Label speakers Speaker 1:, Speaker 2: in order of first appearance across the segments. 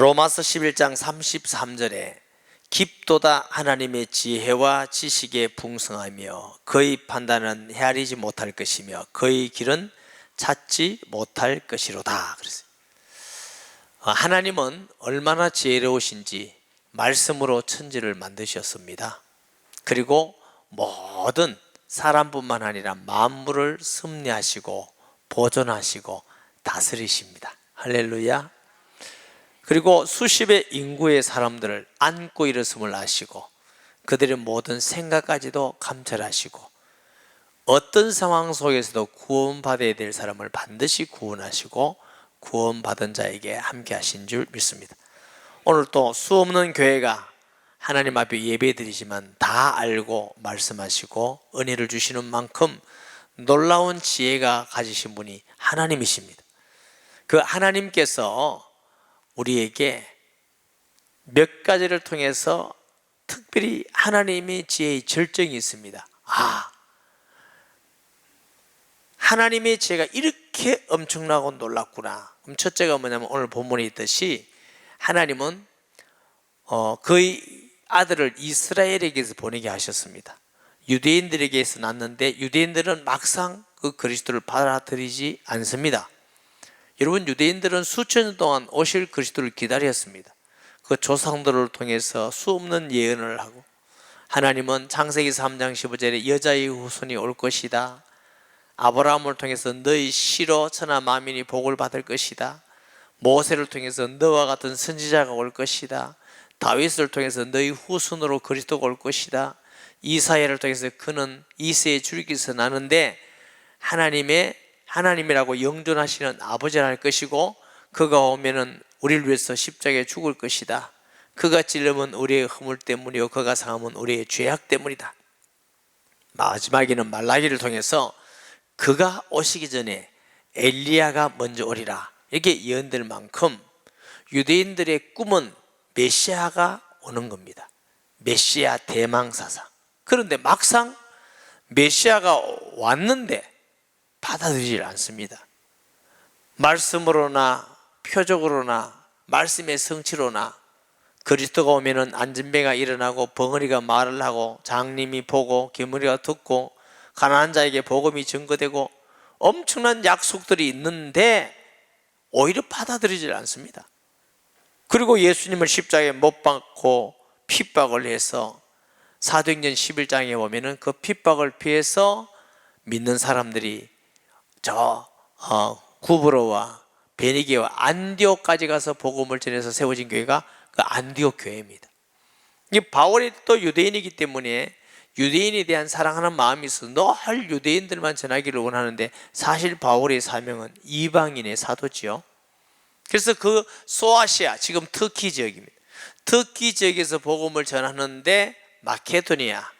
Speaker 1: 로마서 11장 33절에 깊도다 하나님의 지혜와 지식에 풍성하며 그의 판단은 헤아리지 못할 것이며 그의 길은 찾지 못할 것이로다. 그랬어요. 하나님은 얼마나 지혜로우신지 말씀으로 천지를 만드셨습니다. 그리고 모든 사람뿐만 아니라 만물을 섭리하시고 보존하시고 다스리십니다. 할렐루야. 그리고 수십의 인구의 사람들을 안고 일었음을 아시고 그들의 모든 생각까지도 감찰하시고 어떤 상황 속에서도 구원받아야 될 사람을 반드시 구원하시고 구원받은 자에게 함께 하신 줄 믿습니다. 오늘 또 수없는 교회가 하나님 앞에 예배드리지만 다 알고 말씀하시고 은혜를 주시는 만큼 놀라운 지혜가 가지신 분이 하나님이십니다. 그 하나님께서 우리에게 몇 가지를 통해서 특별히 하나님의 지혜의 절정이 있습니다. 하나님의 지혜가 이렇게 엄청나고 놀랍구나. 그럼 첫째가 뭐냐면 오늘 본문에 있듯이 하나님은 그의 아들을 이스라엘에게서 보내게 하셨습니다. 유대인들에게서 났는데 유대인들은 막상 그 그리스도를 받아들이지 않습니다. 여러분, 유대인들은 수천 년 동안 오실 그리스도를 기다렸습니다. 그 조상들을 통해서 수없는 예언을 하고 하나님은 창세기 3장 15절에 여자의 후손이 올 것이다. 아브라함을 통해서 너희 씨로 천하 만민이 복을 받을 것이다. 모세를 통해서 너와 같은 선지자가 올 것이다. 다윗을 통해서 너희 후손으로 그리스도가 올 것이다. 이사야를 통해서 그는 이새의 줄기에서 나는데 하나님이라고 영존하시는 아버지를 할 것이고 그가 오면은 우리를 위해서 십자가에 죽을 것이다. 그가 찔림은 우리의 허물 때문이요 그가 상함은 우리의 죄악 때문이다. 마지막에는 말라기를 통해서 그가 오시기 전에 엘리야가 먼저 오리라 이렇게 예언될 만큼 유대인들의 꿈은 메시아가 오는 겁니다. 메시아 대망사상. 그런데 막상 메시아가 왔는데 받아들이질 않습니다. 말씀으로나 표적으로나 말씀의 성취로나 그리스도가 오면은 안진뱅이가 일어나고 벙어리가 말을 하고 장님이 보고 개무리가 듣고 가난한 자에게 복음이 증거되고 엄청난 약속들이 있는데 오히려 받아들이질 않습니다. 그리고 예수님을 십자가에 못 박고 핍박을 해서 사도행전 11장에 보면은 그 핍박을 피해서 믿는 사람들이 구브로와 베니게와 안디옥까지 가서 복음을 전해서 세워진 교회가 그 안디옥 교회입니다. 이 바울이 또 유대인이기 때문에 유대인에 대한 사랑하는 마음이 있어서 늘 유대인들만 전하기를 원하는데 사실 바울의 사명은 이방인의 사도지요. 그래서 그 소아시아, 지금 터키 지역입니다. 터키 지역에서 복음을 전하는데 마케도니아,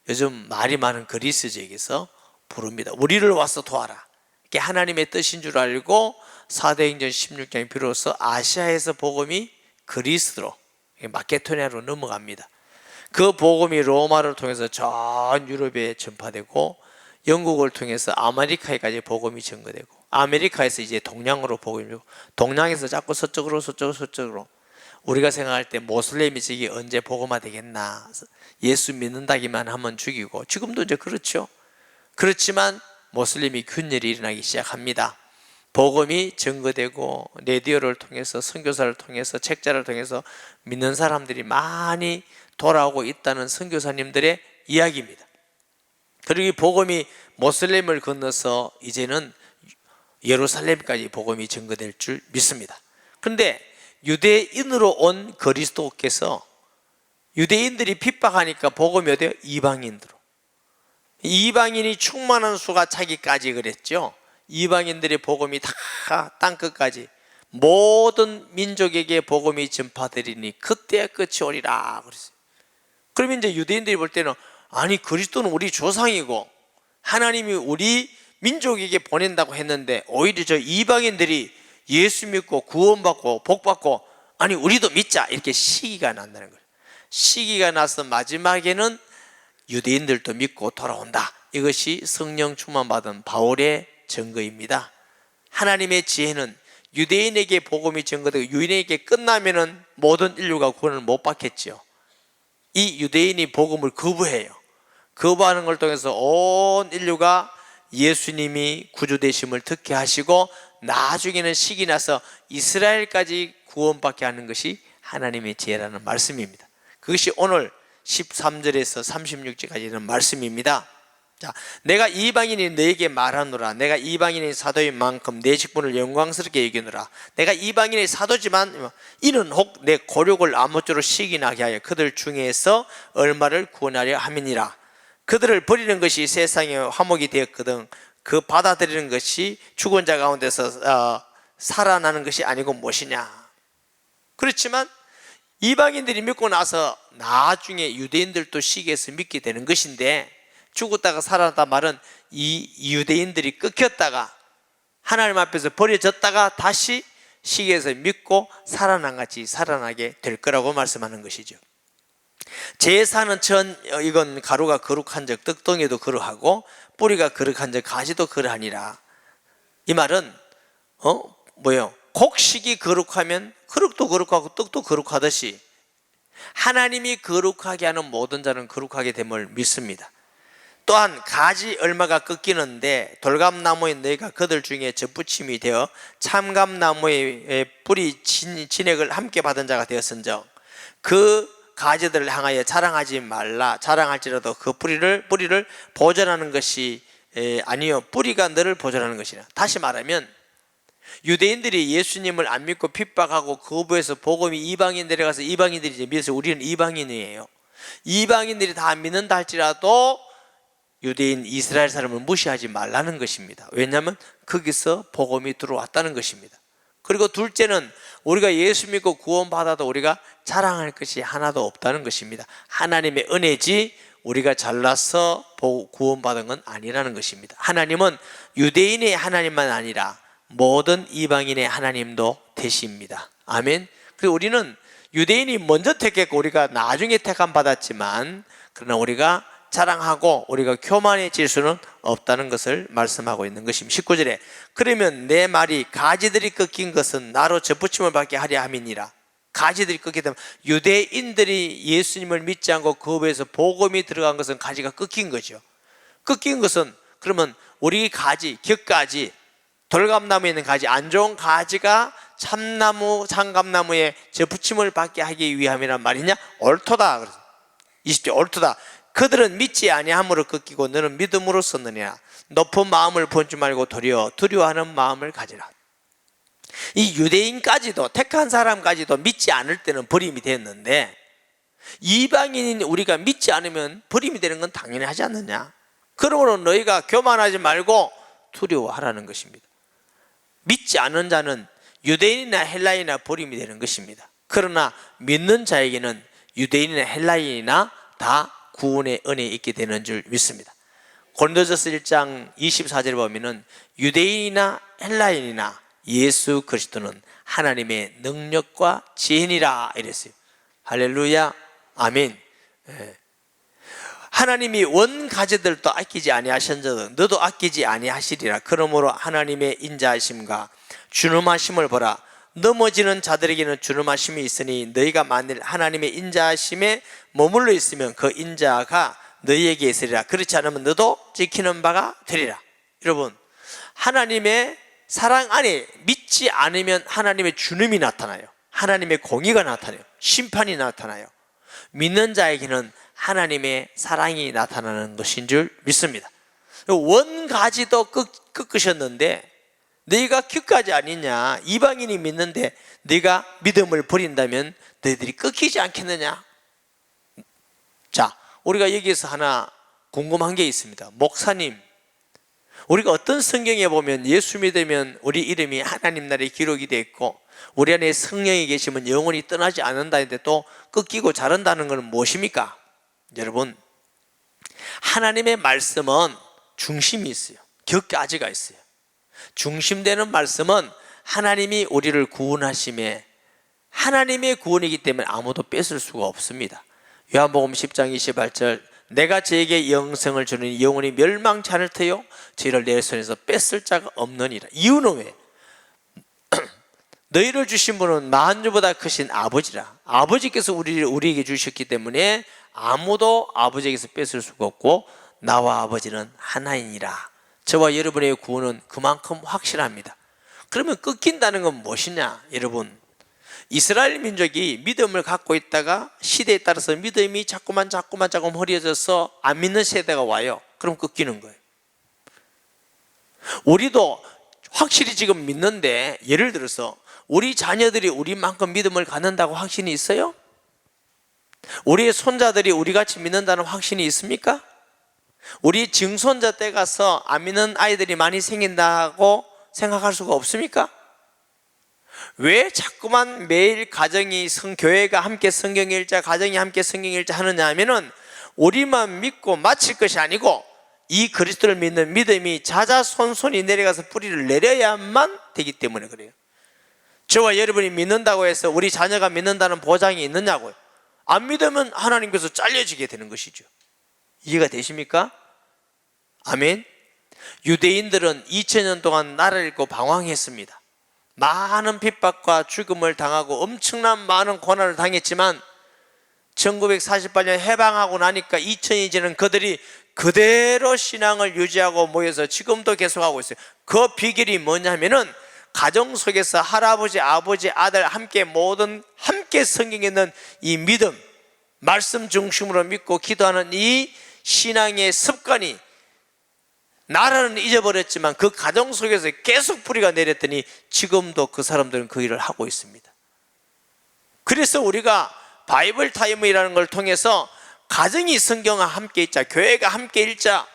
Speaker 1: 요즘 말이 많은 그리스 지역에서 부릅니다. 우리를 와서 도와라. 이게 하나님의 뜻인 줄 알고 사도행전 16장에 비로소 아시아에서 복음이 그리스로 마케도니아로 넘어갑니다. 그 복음이 로마를 통해서 전 유럽에 전파되고 영국을 통해서 아메리카에까지 복음이 전거되고 아메리카에서 이제 동양으로 복음이 되고 동양에서 자꾸 서쪽으로 우리가 생각할 때 모슬렘이 저기 언제 복음화 되겠나, 예수 믿는다기만 하면 죽이고, 지금도 이제 그렇죠. 그렇지만 모슬렘이 균열이 일어나기 시작합니다. 복음이 증거되고 레디오를 통해서 선교사를 통해서 책자를 통해서 믿는 사람들이 많이 돌아오고 있다는 선교사님들의 이야기입니다. 그리고 이 복음이 모슬렘을 건너서 이제는 예루살렘까지 복음이 증거될 줄 믿습니다. 그런데 유대인으로 온 그리스도께서 유대인들이 핍박하니까 복음이 어때요? 이방인으로. 이방인이 충만한 수가 차기까지 그랬죠. 이방인들의 복음이 다 땅끝까지 모든 민족에게 복음이 전파되리니 그때 끝이 오리라 그랬어요. 그러면 이제 유대인들이 볼 때는 아니 그리스도는 우리 조상이고 하나님이 우리 민족에게 보낸다고 했는데 오히려 저 이방인들이 예수 믿고 구원받고 복받고 아니 우리도 믿자 이렇게 시기가 난다는 거예요. 시기가 나서 마지막에는 유대인들도 믿고 돌아온다. 이것이 성령 충만 받은 바울의 증거입니다. 하나님의 지혜는 유대인에게 복음이 전거되고 유대인에게 끝나면은 모든 인류가 구원을 못 받겠죠. 이 유대인이 복음을 거부해요. 거부하는 걸 통해서 온 인류가 예수님이 구주 되심을 듣게 하시고 나중에는 시기 나서 이스라엘까지 구원받게 하는 것이 하나님의 지혜라는 말씀입니다. 그것이 오늘 13절에서 36절까지 있는 말씀입니다. 자, 내가 이방인이 너에게 말하노라. 내가 이방인의 사도인 만큼 내 직분을 영광스럽게 여기노라. 내가 이방인의 사도지만 이는 혹 내 고력을 아무쪼록 시기나게 하여 그들 중에서 얼마를 구원하려 함이니라. 그들을 버리는 것이 세상의 화목이 되었거든 그 받아들이는 것이 죽은 자 가운데서 살아나는 것이 아니고 무엇이냐. 그렇지만 이방인들이 믿고 나서 나중에 유대인들도 시기에서 믿게 되는 것인데, 죽었다가 살아났다 말은 이 유대인들이 끊겼다가 하나님 앞에서 버려졌다가 다시 시기에서 믿고 살아난 같이 살아나게 될 거라고 말씀하는 것이죠. 제사는 이건 가루가 거룩한 적 떡덩이도 그러하고 뿌리가 거룩한 적 가지도 그러하니라. 이 말은 곡식이 거룩하면 거룩도 거룩하고 떡도 거룩하듯이 하나님이 거룩하게 하는 모든 자는 거룩하게 됨을 믿습니다. 또한 가지 얼마가 꺾이는데 돌감나무의 너희가 그들 중에 접붙임이 되어 참감나무의 뿌리 진액을 함께 받은 자가 되었은즉 그 가지들을 향하여 자랑하지 말라. 자랑할지라도 그 뿌리를 보존하는 것이 아니요 뿌리가 너를 보존하는 것이라. 다시 말하면 유대인들이 예수님을 안 믿고 핍박하고 거부해서 복음이 이방인들에 가서 이방인들이 이제 믿어서 우리는 이방인이에요. 이방인들이 다 믿는다 할지라도 유대인 이스라엘 사람을 무시하지 말라는 것입니다. 왜냐하면 거기서 복음이 들어왔다는 것입니다. 그리고 둘째는 우리가 예수 믿고 구원받아도 우리가 자랑할 것이 하나도 없다는 것입니다. 하나님의 은혜지 우리가 잘나서 구원받은 건 아니라는 것입니다. 하나님은 유대인의 하나님만 아니라 모든 이방인의 하나님도 되십니다. 아멘. 그리고 우리는 유대인이 먼저 택했고 우리가 나중에 택함 받았지만 그러나 우리가 자랑하고 우리가 교만해질 수는 없다는 것을 말씀하고 있는 것입니다. 19절에 그러면 내 말이 가지들이 꺾인 것은 나로 접붙임을 받게 하려 함이니라. 가지들이 꺾이다. 유대인들이 예수님을 믿지 않고 거부해서 복음이 들어간 것은 가지가 꺾인 거죠. 꺾인 것은 그러면 우리 가지, 격가지, 돌감나무에 있는 가지, 안 좋은 가지가 참감나무에 접붙임을 받게 하기 위함이란 말이냐? 옳도다. 20절 옳도다. 그들은 믿지 아니함으로 꺾이고 너는 믿음으로 썼느니라. 높은 마음을 본지 말고 두려워하는 마음을 가지라. 이 유대인까지도 택한 사람까지도 믿지 않을 때는 버림이 됐는데 이방인인 우리가 믿지 않으면 버림이 되는 건 당연히 하지 않느냐. 그러므로 너희가 교만하지 말고 두려워하라는 것입니다. 믿지 않는 자는 유대인이나 헬라인이나 버림이 되는 것입니다. 그러나 믿는 자에게는 유대인이나 헬라인이나 다 구원의 은혜에 있게 되는 줄 믿습니다. 고린도전서 1장 24절에 보면은 유대인이나 헬라인이나 예수 그리스도는 하나님의 능력과 지혜니라 이랬어요. 할렐루야, 아멘. 하나님이 원 가지들도 아끼지 아니하셨는데 너도 아끼지 아니하시리라. 그러므로 하나님의 인자하심과 준엄하심을 보라. 넘어지는 자들에게는 준엄하심이 있으니 너희가 만일 하나님의 인자하심에 머물러 있으면 그 인자가 너희에게 있으리라. 그렇지 않으면 너도 지키는 바가 되리라. 여러분, 하나님의 사랑 안에 믿지 않으면 하나님의 준엄이 나타나요. 하나님의 공의가 나타나요. 심판이 나타나요. 믿는 자에게는 하나님의 사랑이 나타나는 것인 줄 믿습니다. 원 가지도 꺾으셨는데 너희가 격가지 아니냐. 이방인이 믿는데 너희가 믿음을 버린다면 너희들이 꺾이지 않겠느냐. 자, 우리가 여기서 하나 궁금한 게 있습니다. 목사님, 우리가 어떤 성경에 보면 예수 믿으면 우리 이름이 하나님 나라에 기록이 되어 있고 우리 안에 성령이 계시면 영원히 떠나지 않는다는데 또 꺾이고 자른다는 것은 무엇입니까? 여러분, 하나님의 말씀은 중심이 있어요. 격가지가 있어요. 중심되는 말씀은 하나님이 우리를 구원하심에 하나님의 구원이기 때문에 아무도 뺏을 수가 없습니다. 요한복음 10장 28절 내가 저에게 영생을 주니 영원히 멸망치 않을 터요 저희를 내 손에서 뺏을 자가 없느니라. 이유는 왜? 너희를 주신 분은 만주보다 크신 아버지라. 아버지께서 우리에게 주셨기 때문에 아무도 아버지에게서 뺏을 수가 없고 나와 아버지는 하나이니라. 저와 여러분의 구원은 그만큼 확실합니다. 그러면 꺾인다는 건 무엇이냐? 여러분, 이스라엘 민족이 믿음을 갖고 있다가 시대에 따라서 믿음이 자꾸만 허리어져서 안 믿는 세대가 와요. 그럼 꺾이는 거예요. 우리도 확실히 지금 믿는데, 예를 들어서 우리 자녀들이 우리만큼 믿음을 갖는다고 확신이 있어요? 우리의 손자들이 우리같이 믿는다는 확신이 있습니까? 우리 증손자 때 가서 안 믿는 아이들이 많이 생긴다고 생각할 수가 없습니까? 왜 자꾸만 매일 가정이 교회가 함께 성경 읽자, 가정이 함께 성경 읽자 하느냐 하면은 우리만 믿고 마칠 것이 아니고 이 그리스도를 믿는 믿음이 자자손손이 내려가서 뿌리를 내려야만 되기 때문에 그래요. 저와 여러분이 믿는다고 해서 우리 자녀가 믿는다는 보장이 있느냐고요. 안 믿으면 하나님께서 잘려지게 되는 것이죠. 이해가 되십니까? 아멘. 유대인들은 2000년 동안 나라를 잃고 방황했습니다. 많은 핍박과 죽음을 당하고 엄청난 많은 고난을 당했지만 1948년 해방하고 나니까 2000이 지난 그들이 그대로 신앙을 유지하고 모여서 지금도 계속하고 있어요. 그 비결이 뭐냐면은 가정 속에서 할아버지, 아버지, 아들 함께 모든 함께 성경에 있는 이 믿음, 말씀 중심으로 믿고 기도하는 이 신앙의 습관이 나라는 잊어버렸지만 그 가정 속에서 계속 뿌리가 내렸더니 지금도 그 사람들은 그 일을 하고 있습니다. 그래서 우리가 바이블 타임이라는 걸 통해서 가정이 성경과 함께 읽자, 교회가 함께 읽자.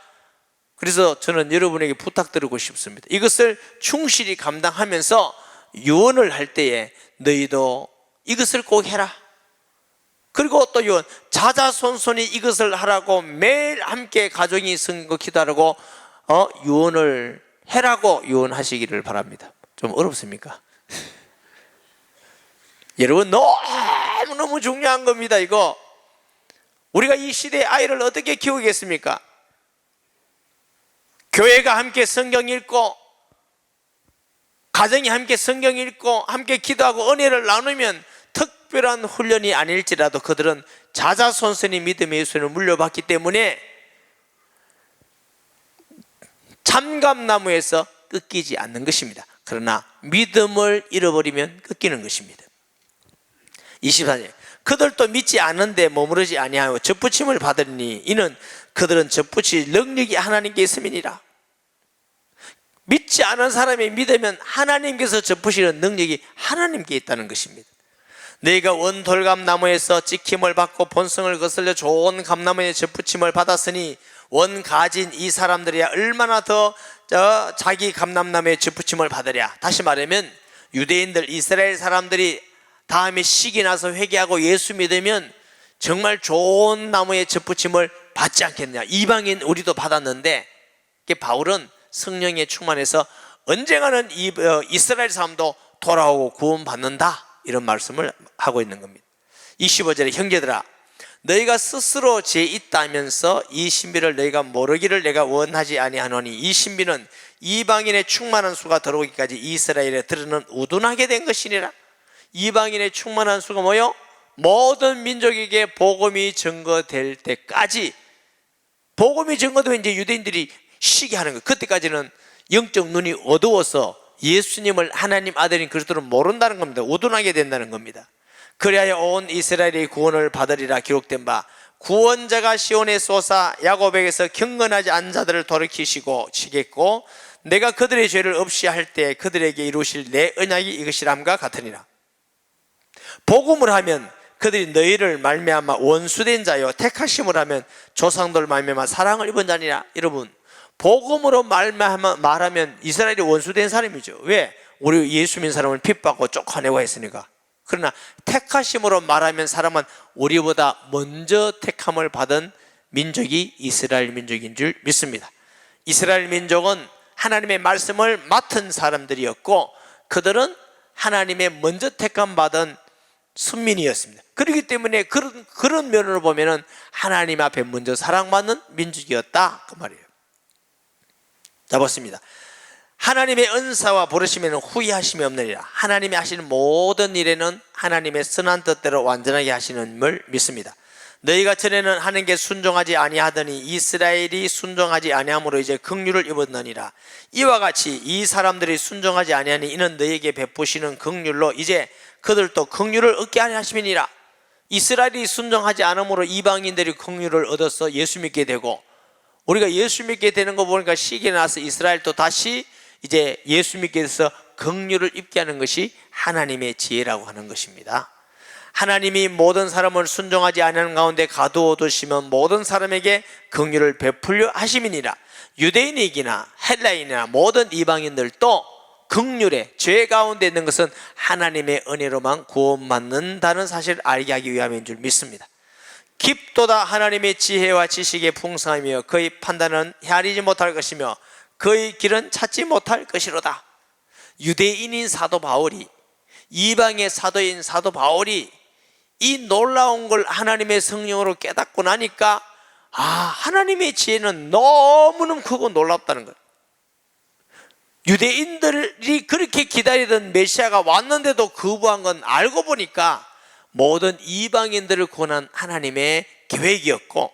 Speaker 1: 그래서 저는 여러분에게 부탁드리고 싶습니다. 이것을 충실히 감당하면서 유언을 할 때에 너희도 이것을 꼭 해라. 그리고 또 유언, 자자손손이 이것을 하라고 매일 함께 가정이 성경 기도하라고 유언을 해라고 유언하시기를 바랍니다. 좀 어렵습니까? 여러분, 너무너무 중요한 겁니다. 이거 우리가 이 시대의 아이를 어떻게 키우겠습니까? 교회가 함께 성경 읽고 가정이 함께 성경 읽고 함께 기도하고 은혜를 나누면 특별한 훈련이 아닐지라도 그들은 자자손손이 믿음의 예수를 물려받기 때문에 참감나무에서 꺾이지 않는 것입니다. 그러나 믿음을 잃어버리면 꺾이는 것입니다. 24절, 그들도 믿지 않는데 머무르지 아니하여 접붙임을 받으니 이는 그들은 접붙일 능력이 하나님께 있음이니라. 믿지 않은 사람이 믿으면 하나님께서 접붙이는 능력이 하나님께 있다는 것입니다. 너희가 원돌감나무에서 찍힘을 받고 본성을 거슬려 좋은 감나무에 접붙임을 받았으니 원 가진 이 사람들이야 얼마나 더 자기 감람나무에 접붙임을 받으랴. 다시 말하면 유대인들, 이스라엘 사람들이 다음에 시기 나서 회개하고 예수 믿으면 정말 좋은 나무에 접붙임을 받지 않겠냐. 이방인 우리도 받았는데 바울은 성령에 충만해서 언젠가는 이스라엘 사람도 돌아오고 구원받는다, 이런 말씀을 하고 있는 겁니다. 25절에 형제들아, 너희가 스스로 죄 있다면서 이 신비를 너희가 모르기를 내가 원하지 아니하노니 이 신비는 이방인의 충만한 수가 들어오기까지 이스라엘에 들으는 우둔하게 된 것이니라. 이방인의 충만한 수가 뭐요? 모든 민족에게 복음이 증거될 때까지. 복음이 증거되면 이제 유대인들이 시기하는 거예요. 그때까지는 영적 눈이 어두워서 예수님을 하나님 아들인 그리스도를 모른다는 겁니다. 우둔하게 된다는 겁니다. 그리하여 온 이스라엘의 구원을 받으리라 기록된 바, 구원자가 시온에 솟아 야곱에게서 경건하지 않은 자들을 돌이키시고 치겠고 내가 그들의 죄를 없이 할 때 그들에게 이루실 내 언약이 이것이람과 같으니라. 복음을 하면 그들이 너희를 말미암아 원수된 자요 택하심을 하면 조상들 말미암아 사랑을 입은 자니라. 여러분, 복음으로 말하면 이스라엘이 원수된 사람이죠. 왜? 우리 예수 믿는 사람을 핍박하고 쫓아내고 했으니까. 그러나 택하심으로 말하면 사람은 우리보다 먼저 택함을 받은 민족이 이스라엘 민족인 줄 믿습니다. 이스라엘 민족은 하나님의 말씀을 맡은 사람들이었고 그들은 하나님의 먼저 택함 받은 순민이었습니다. 그렇기 때문에 그런 면으로 보면은 하나님 앞에 먼저 사랑받는 민족이었다, 그 말이에요. 자, 보습니다. 하나님의 은사와 부르심에는 후회하심이 없느니라. 하나님이 하시는 모든 일에는 하나님의 선한 뜻대로 완전하게 하시는을 믿습니다. 너희가 전에는 하나님께 순종하지 아니하더니 이스라엘이 순종하지 아니함으로 이제 긍휼을 입었느니라. 이와 같이 이 사람들이 순종하지 아니하니 이는 너희에게 베푸시는 긍휼로 이제 그들도 긍휼을 얻게 하려 하심이니라. 이스라엘이 순종하지 않음으로 이방인들이 긍휼을 얻어서 예수 믿게 되고, 우리가 예수 믿게 되는 거 보니까 시기에 나서 이스라엘도 다시 이제 예수 믿게 돼서 긍휼을 입게 하는 것이 하나님의 지혜라고 하는 것입니다. 하나님이 모든 사람을 순종하지 않는 가운데 가두어두시면 모든 사람에게 긍휼을 베풀려 하심이니라. 유대인이기나 헬라인이나 모든 이방인들도 긍휼의 죄 가운데 있는 것은 하나님의 은혜로만 구원받는다는 사실을 알게 하기 위함인 줄 믿습니다. 깊도다 하나님의 지혜와 지식의 풍성함이며 그의 판단은 헤아리지 못할 것이며 그의 길은 찾지 못할 것이로다. 유대인인 사도 바울이, 이방의 사도인 사도 바울이 이 놀라운 걸 하나님의 성령으로 깨닫고 나니까 하나님의 지혜는 너무너무 크고 놀랍다는 거예요. 유대인들이 그렇게 기다리던 메시아가 왔는데도 거부한 건 알고 보니까 모든 이방인들을 구원한 하나님의 계획이었고,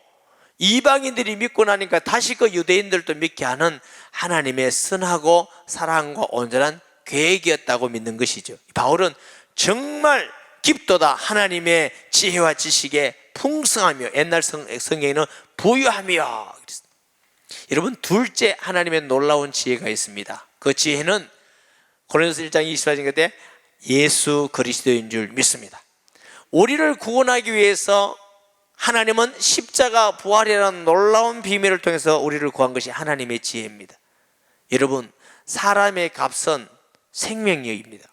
Speaker 1: 이방인들이 믿고 나니까 다시 그 유대인들도 믿게 하는 하나님의 선하고 사랑과 온전한 계획이었다고 믿는 것이죠. 바울은 정말 깊도다 하나님의 지혜와 지식에 풍성하며, 옛날 성경에는 부유하며. 여러분, 둘째 하나님의 놀라운 지혜가 있습니다. 그 지혜는 고린도서 1장 24절 때 예수 그리스도인 줄 믿습니다. 우리를 구원하기 위해서 하나님은 십자가 부활이라는 놀라운 비밀을 통해서 우리를 구한 것이 하나님의 지혜입니다. 여러분, 사람의 값은 생명력입니다.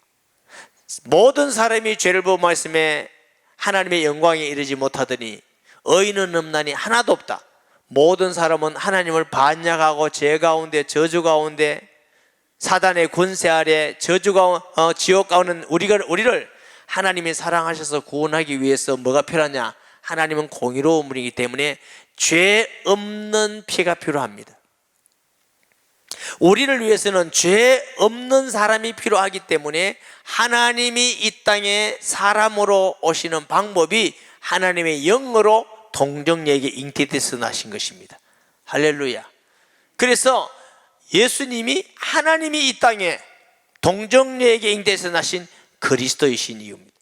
Speaker 1: 모든 사람이 죄를 범하였음에 하나님의 영광에 이르지 못하더니 의인은 없나니 하나도 없다. 모든 사람은 하나님을 반역하고 죄 가운데, 저주 가운데, 사단의 권세 아래 지옥 가운데 우리를 하나님이 사랑하셔서 구원하기 위해서 뭐가 필요하냐? 하나님은 공의로운 분이기 때문에 죄 없는 피가 필요합니다. 우리를 위해서는 죄 없는 사람이 필요하기 때문에 하나님이 이 땅에 사람으로 오시는 방법이 하나님의 영으로 동정녀에게 잉태돼서 나신 것입니다. 할렐루야. 그래서 예수님이 하나님이 이 땅에 동정녀에게 잉태돼서 나신 그리스도이신 이유입니다.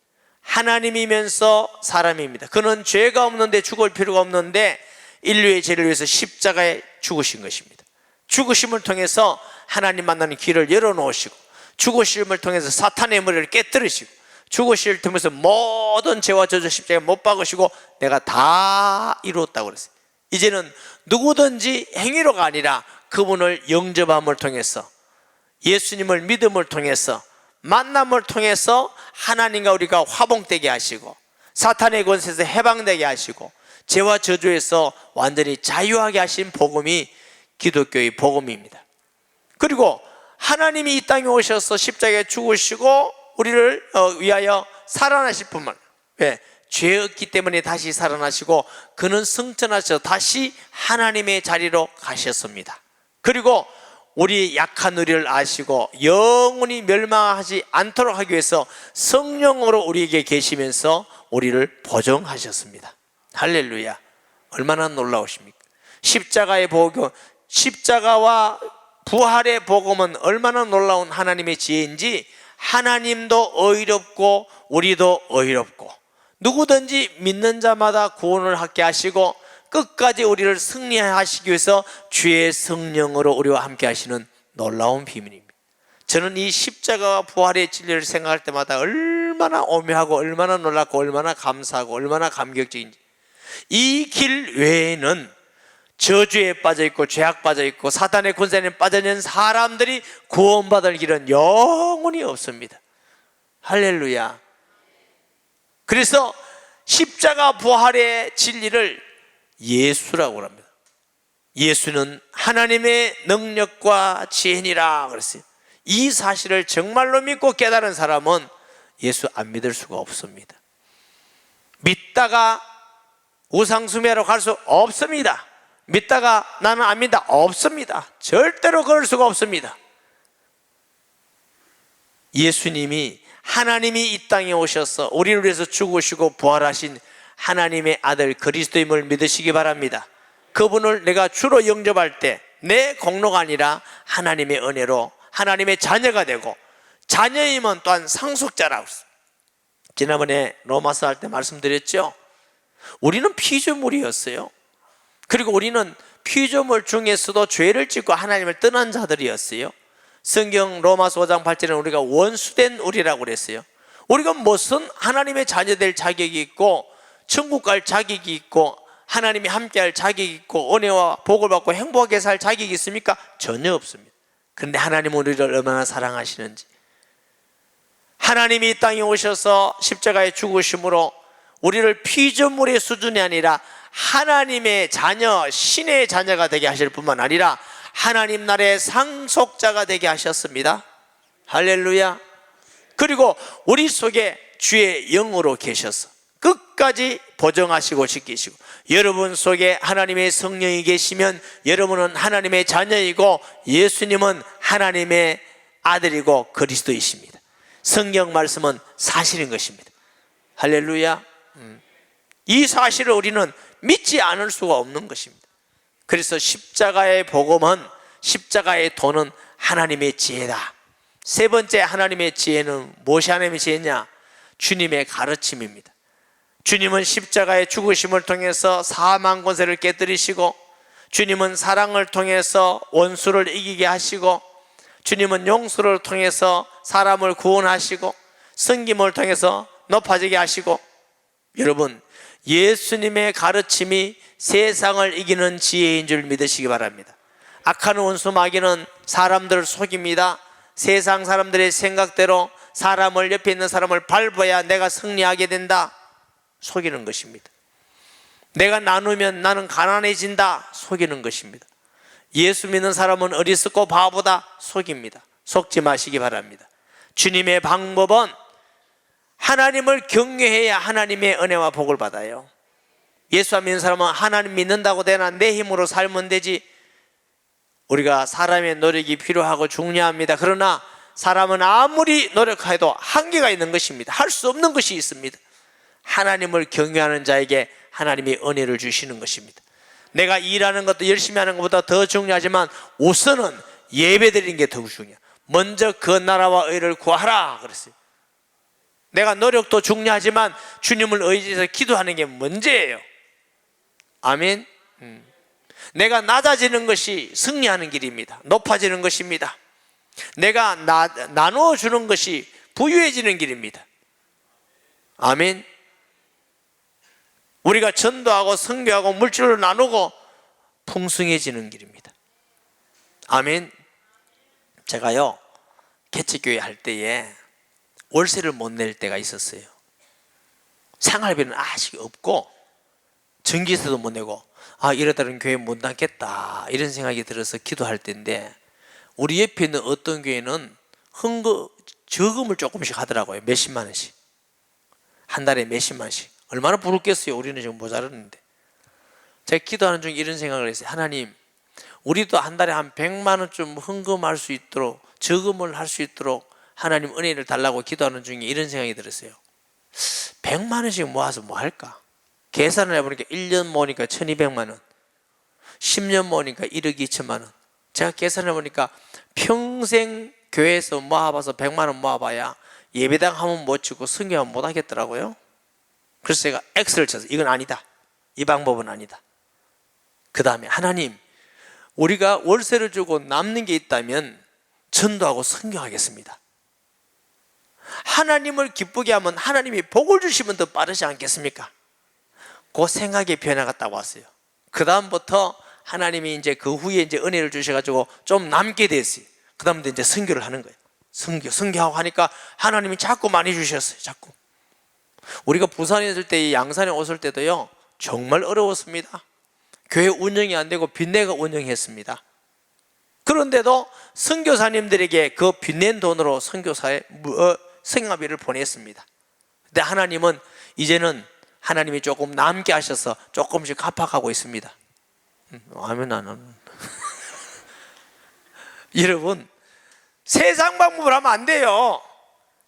Speaker 1: 하나님이면서 사람입니다. 그는 죄가 없는데 죽을 필요가 없는데 인류의 죄를 위해서 십자가에 죽으신 것입니다. 죽으심을 통해서 하나님 만나는 길을 열어놓으시고, 죽으심을 통해서 사탄의 머리를 깨뜨리시고, 죽으심을 통해서 모든 죄와 저주 십자가에 못 박으시고 내가 다 이루었다고 그랬어요. 이제는 누구든지 행위로가 아니라 그분을 영접함을 통해서, 예수님을 믿음을 통해서, 만남을 통해서 하나님과 우리가 화봉되게 하시고, 사탄의 권세에서 해방되게 하시고, 죄와 저주에서 완전히 자유하게 하신 복음이 기독교의 복음입니다. 그리고 하나님이 이 땅에 오셔서 십자가에 죽으시고 우리를 위하여 살아나실 뿐만, 죄 없기 때문에 다시 살아나시고 그는 승천하셔서 다시 하나님의 자리로 가셨습니다. 그리고 우리 약한 우리를 아시고 영원히 멸망하지 않도록 하기 위해서 성령으로 우리에게 계시면서 우리를 보정하셨습니다. 할렐루야. 얼마나 놀라우십니까? 십자가의 복음, 십자가와 부활의 복음은 얼마나 놀라운 하나님의 지혜인지, 하나님도 의롭고 우리도 의롭고 누구든지 믿는 자마다 구원을 받게 하시고 끝까지 우리를 승리하시기 위해서 주의 성령으로 우리와 함께 하시는 놀라운 비밀입니다. 저는 이 십자가와 부활의 진리를 생각할 때마다 얼마나 오묘하고 얼마나 놀랍고 얼마나 감사하고 얼마나 감격적인지. 이 길 외에는 저주에 빠져있고 죄악 빠져있고 사탄의 권세에 빠져있는 사람들이 구원받을 길은 영원히 없습니다. 할렐루야. 그래서 십자가 부활의 진리를 예수라고 합니다. 예수는 하나님의 능력과 지혜니라 그랬어요. 이 사실을 정말로 믿고 깨달은 사람은 예수 안 믿을 수가 없습니다. 믿다가 우상숭배하러 갈 수 없습니다. 믿다가 나는 안 믿다 없습니다. 절대로 그럴 수가 없습니다. 예수님이 하나님이 이 땅에 오셔서 우리를 위해서 죽으시고 부활하신 하나님의 아들 그리스도임을 믿으시기 바랍니다. 그분을 내가 주로 영접할 때 내 공로가 아니라 하나님의 은혜로 하나님의 자녀가 되고, 자녀이면 또한 상속자라고 했어요. 지난번에 로마서 할 때 말씀드렸죠. 우리는 피조물이었어요. 그리고 우리는 피조물 중에서도 죄를 짓고 하나님을 떠난 자들이었어요. 성경 로마서 5장 8절에는 우리가 원수된 우리라고 그랬어요. 우리가 무슨 하나님의 자녀 될 자격이 있고 천국 갈 자격이 있고 하나님이 함께할 자격이 있고 은혜와 복을 받고 행복하게 살 자격이 있습니까? 전혀 없습니다. 그런데 하나님은 우리를 얼마나 사랑하시는지, 하나님이 이 땅에 오셔서 십자가에 죽으심으로 우리를 피조물의 수준이 아니라 하나님의 자녀, 신의 자녀가 되게 하실 뿐만 아니라 하나님 나라의 상속자가 되게 하셨습니다. 할렐루야. 그리고 우리 속에 주의 영으로 계셔서 끝까지 보정하시고 지키시고, 여러분 속에 하나님의 성령이 계시면 여러분은 하나님의 자녀이고 예수님은 하나님의 아들이고 그리스도이십니다. 성경 말씀은 사실인 것입니다. 할렐루야. 이 사실을 우리는 믿지 않을 수가 없는 것입니다. 그래서 십자가의 복음은, 십자가의 도는 하나님의 지혜다. 세 번째 하나님의 지혜는 무엇이 하나님의 지혜냐? 주님의 가르침입니다. 주님은 십자가의 죽으심을 통해서 사망 권세를 깨뜨리시고, 주님은 사랑을 통해서 원수를 이기게 하시고, 주님은 용서를 통해서 사람을 구원하시고, 섬김을 통해서 높아지게 하시고, 여러분, 예수님의 가르침이 세상을 이기는 지혜인 줄 믿으시기 바랍니다. 악한 원수 마귀는 사람들을 속입니다. 세상 사람들의 생각대로 사람을, 옆에 있는 사람을 밟아야 내가 승리하게 된다, 속이는 것입니다. 내가 나누면 나는 가난해진다, 속이는 것입니다. 예수 믿는 사람은 어리석고 바보다, 속입니다. 속지 마시기 바랍니다. 주님의 방법은 하나님을 경외해야 하나님의 은혜와 복을 받아요. 예수 안 믿는 사람은 하나님 믿는다고 되나 내 힘으로 살면 되지, 우리가 사람의 노력이 필요하고 중요합니다. 그러나 사람은 아무리 노력해도 한계가 있는 것입니다. 할 수 없는 것이 있습니다. 하나님을 경외하는 자에게 하나님이 은혜를 주시는 것입니다. 내가 일하는 것도 열심히 하는 것보다 더 중요하지만 우선은 예배드리는 게 더 중요해요. 먼저 그 나라와 의를 구하라 그랬어요. 내가 노력도 중요하지만 주님을 의지해서 기도하는 게 문제예요. 아멘. 내가 낮아지는 것이 승리하는 길입니다. 높아지는 것입니다. 내가 나누어 주는 것이 부유해지는 길입니다. 아멘. 우리가 전도하고 선교하고 물질을 나누고 풍성해지는 길입니다. 아멘. 제가요, 개척교회 할 때에 월세를 못 낼 때가 있었어요. 생활비는 아직 없고 전기세도 못 내고, 이러다는 교회 못 남겠다 이런 생각이 들어서 기도할 때인데, 우리 옆에 있는 어떤 교회는 저금을 조금씩 하더라고요. 몇십만 원씩, 한 달에 몇십만 원씩. 얼마나 부럽겠어요. 우리는 지금 모자랐는데. 제가 기도하는 중에 이런 생각을 했어요. 하나님, 우리도 한 달에 한 100만 원쯤 헌금할 수 있도록, 저금을 할 수 있도록 하나님 은혜를 달라고 기도하는 중에 이런 생각이 들었어요. 100만 원씩 모아서 뭐 할까? 계산을 해보니까 1년 모으니까 1200만 원, 10년 모으니까 1억 2천만 원. 제가 계산을 해보니까 평생 교회에서 모아봐서 100만 원 모아봐야 예배당 하면 못 치고 성경하면 못 하겠더라고요. 그래서 제가 X를 쳐서 이건 아니다, 이 방법은 아니다. 그 다음에 하나님, 우리가 월세를 주고 남는 게 있다면 전도하고 선교하겠습니다. 하나님을 기쁘게 하면 하나님이 복을 주시면 더 빠르지 않겠습니까? 그 생각의 변화가 딱 왔어요. 그 다음부터 하나님이 이제 그 후에 이제 은혜를 주셔가지고 좀 남게 됐어요. 그 다음부터 이제 선교를 하는 거예요. 선교하고 하니까 하나님이 자꾸 많이 주셨어요. 자꾸. 우리가 부산에 있을 때, 양산에 오실 때도요, 정말 어려웠습니다. 교회 운영이 안 되고 빚내가 운영했습니다. 그런데도 선교사님들에게 그 빚낸 돈으로 선교사에 성화비를 보냈습니다. 근데 하나님은 이제는 하나님이 조금 남게 하셔서 조금씩 갚아가고 있습니다. 아멘. 나는 여러분, 세상 방법을 하면 안 돼요.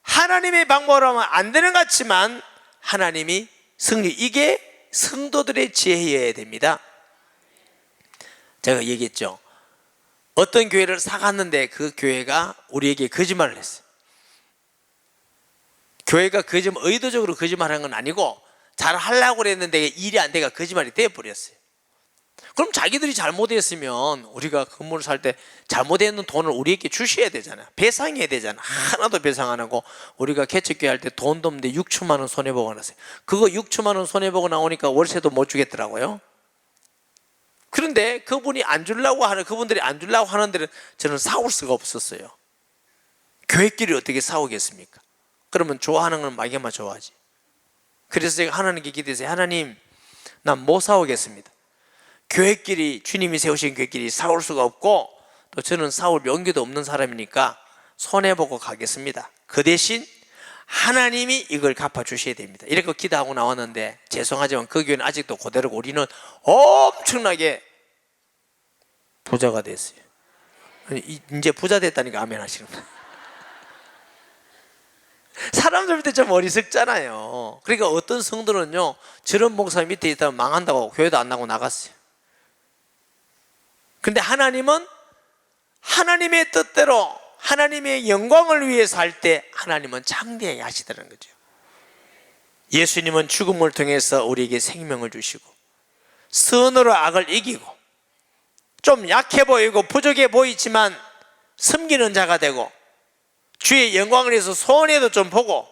Speaker 1: 하나님의 방법으로 하면 안 되는 것 같지만 하나님이 승리, 이게 성도들의 지혜여야 됩니다. 제가 얘기했죠. 어떤 교회를 사갔는데 그 교회가 우리에게 거짓말을 했어요. 교회가 의도적으로 거짓말한 건 아니고 잘 하려고 그랬는데 일이 안 돼가 거짓말이 되어버렸어요. 그럼 자기들이 잘못했으면 우리가 건물을 살 때 잘못했는 돈을 우리에게 주셔야 되잖아요. 배상해야 되잖아요. 하나도 배상 안 하고 우리가 개척교회 할 때 돈도 없는데 6천만 원 손해보고 나왔어요. 그거 6천만 원 손해보고 나오니까 월세도 못 주겠더라고요. 그런데 그분들이 안 주려고 하는 데는 저는 사올 수가 없었어요. 교회끼리 어떻게 사오겠습니까? 그러면 좋아하는 건 마귀만 좋아하지. 그래서 제가 하나님께 기도했어요. 하나님, 난 못 사오겠습니다. 교회끼리, 주님이 세우신 교회끼리 사올 수가 없고 또 저는 사올 용기도 없는 사람이니까 손해보고 가겠습니다. 그 대신 하나님이 이걸 갚아주셔야 됩니다. 이렇게 기도하고 나왔는데 죄송하지만 그 교회는 아직도 그대로고 우리는 엄청나게 부자가 됐어요. 이제 부자 됐다니까 아멘 하시는 거예요. 사람들 밑에 좀 어리석잖아요. 그러니까 어떤 성도는요, 저런 목사 밑에 있다면 망한다고 교회도 안 나고 나갔어요. 근데 하나님은 하나님의 뜻대로 하나님의 영광을 위해서 할 때 하나님은 장대하게 하시더라는 거죠. 예수님은 죽음을 통해서 우리에게 생명을 주시고 선으로 악을 이기고 좀 약해 보이고 부족해 보이지만 섬기는 자가 되고 주의 영광을 위해서 손해도 좀 보고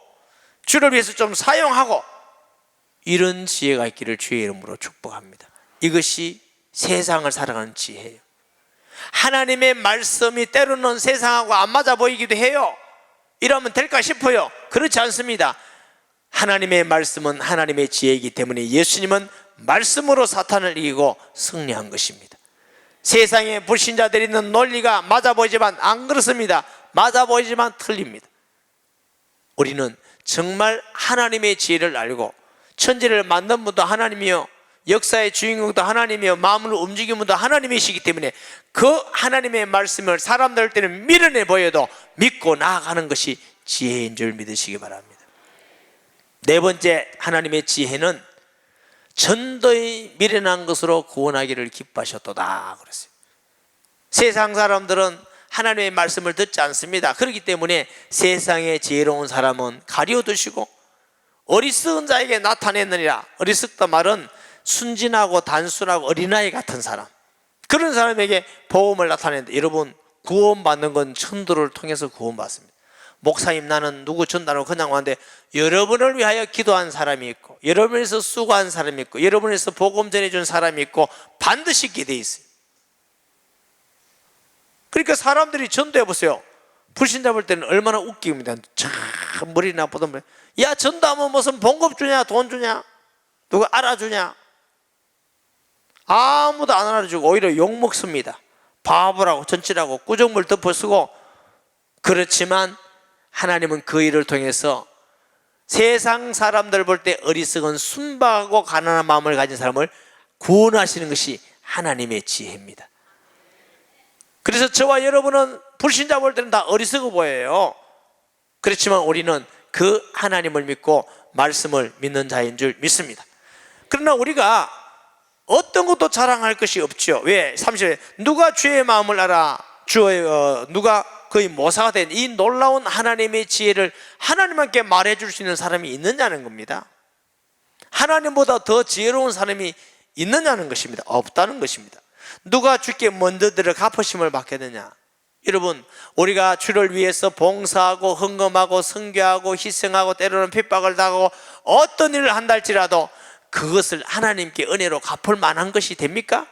Speaker 1: 주를 위해서 좀 사용하고 이런 지혜가 있기를 주의 이름으로 축복합니다. 이것이 세상을 살아가는 지혜예요. 하나님의 말씀이 때로는 세상하고 안 맞아 보이기도 해요. 이러면 될까 싶어요. 그렇지 않습니다. 하나님의 말씀은 하나님의 지혜이기 때문에 예수님은 말씀으로 사탄을 이기고 승리한 것입니다. 세상에 불신자들이 있는 논리가 맞아 보이지만 안 그렇습니다. 맞아 보이지만 틀립니다. 우리는 정말 하나님의 지혜를 알고 천지를 만든 분도 하나님이요 역사의 주인공도 하나님이요 마음을 움직이는 분도 하나님이시기 때문에 그 하나님의 말씀을 사람들 때는 미련해 보여도 믿고 나아가는 것이 지혜인 줄 믿으시기 바랍니다. 네 번째, 하나님의 지혜는 전도의 미련한 것으로 구원하기를 기뻐하셨도다 그랬어요. 세상 사람들은 하나님의 말씀을 듣지 않습니다. 그렇기 때문에 세상의 지혜로운 사람은 가리워두시고 어리석은 자에게 나타냈느니라. 어리석다 말은 순진하고 단순하고 어린아이 같은 사람, 그런 사람에게 복음을 나타내는데, 여러분 구원받는 건 천도를 통해서 구원받습니다. 목사님 나는 누구 전달하고 그냥 왔는데 여러분을 위하여 기도한 사람이 있고 여러분을 위해서 수고한 사람이 있고 여러분을 위해서 복음 전해준 사람이 있고 반드시 있게 돼 있어요. 그러니까 사람들이 전도해 보세요. 불신자 볼 때는 얼마나 웃깁니다. 참 머리 나쁘던 분, 야 전도하면 무슨 봉급 주냐 돈 주냐 누가 알아주냐, 아무도 안 알아주고 오히려 욕먹습니다. 바보라고 전치라고 꾸정물 덮어쓰고. 그렇지만 하나님은 그 일을 통해서 세상 사람들 볼 때 어리석은 순박하고 가난한 마음을 가진 사람을 구원하시는 것이 하나님의 지혜입니다. 그래서 저와 여러분은 불신자 볼 때는 다 어리석어 보여요. 그렇지만 우리는 그 하나님을 믿고 말씀을 믿는 자인 줄 믿습니다. 그러나 우리가 어떤 것도 자랑할 것이 없죠. 왜? 30절 누가 주의 마음을 알아 누가 그의 모사가 된 이 놀라운 하나님의 지혜를 하나님께 말해줄 수 있는 사람이 있느냐는 겁니다. 하나님보다 더 지혜로운 사람이 있느냐는 것입니다. 없다는 것입니다. 누가 주께 먼저 들어 갚으심을 받겠느냐. 여러분 우리가 주를 위해서 봉사하고 헌금하고 선교하고 희생하고 때로는 핍박을 당하고 어떤 일을 한다 할지라도 그것을 하나님께 은혜로 갚을 만한 것이 됩니까?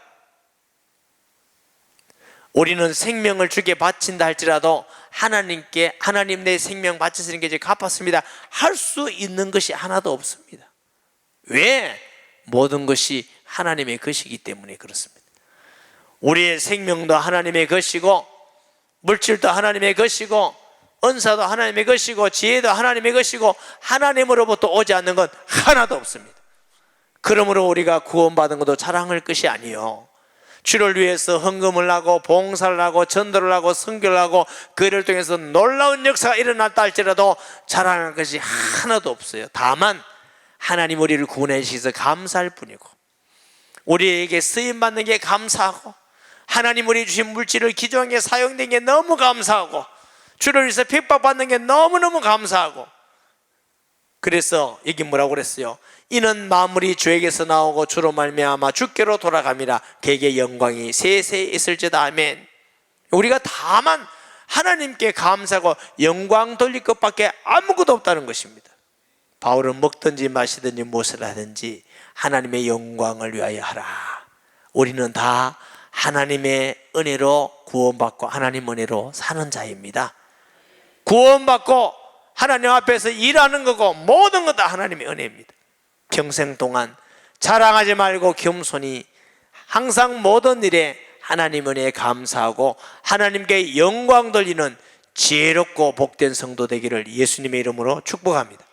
Speaker 1: 우리는 생명을 주께 바친다 할지라도 하나님께 하나님 내 생명 바치시는 게 이제 갚았습니다 할 수 있는 것이 하나도 없습니다. 왜? 모든 것이 하나님의 것이기 때문에 그렇습니다. 우리의 생명도 하나님의 것이고 물질도 하나님의 것이고 은사도 하나님의 것이고 지혜도 하나님의 것이고 하나님으로부터 오지 않는 건 하나도 없습니다. 그러므로 우리가 구원받은 것도 자랑할 것이 아니요 주를 위해서 헌금을 하고 봉사를 하고 전도를 하고 선교를 하고 그를 통해서 놀라운 역사가 일어났다 할지라도 자랑할 것이 하나도 없어요. 다만 하나님 우리를 구원해 주셔서 감사할 뿐이고, 우리에게 쓰임받는 게 감사하고, 하나님 우리 주신 물질을 기도한 게 사용된 게 너무 감사하고, 주를 위해서 핍박받는 게 너무너무 감사하고. 그래서 여기 뭐라고 그랬어요? 이는 만물이 주에게서 나오고 주로 말미암아 주께로 돌아감이라. 그에게 영광이 세세 있을지다. 아멘. 우리가 다만 하나님께 감사하고 영광 돌릴 것밖에 아무것도 없다는 것입니다. 바울은 먹든지 마시든지 무엇을 하든지 하나님의 영광을 위하여 하라. 우리는 다 하나님의 은혜로 구원받고 하나님 은혜로 사는 자입니다. 구원받고 하나님 앞에서 일하는 거고 모든 것 다 하나님의 은혜입니다. 평생 동안 자랑하지 말고 겸손히 항상 모든 일에 하나님 은혜에 감사하고 하나님께 영광 돌리는 지혜롭고 복된 성도 되기를 예수님의 이름으로 축복합니다.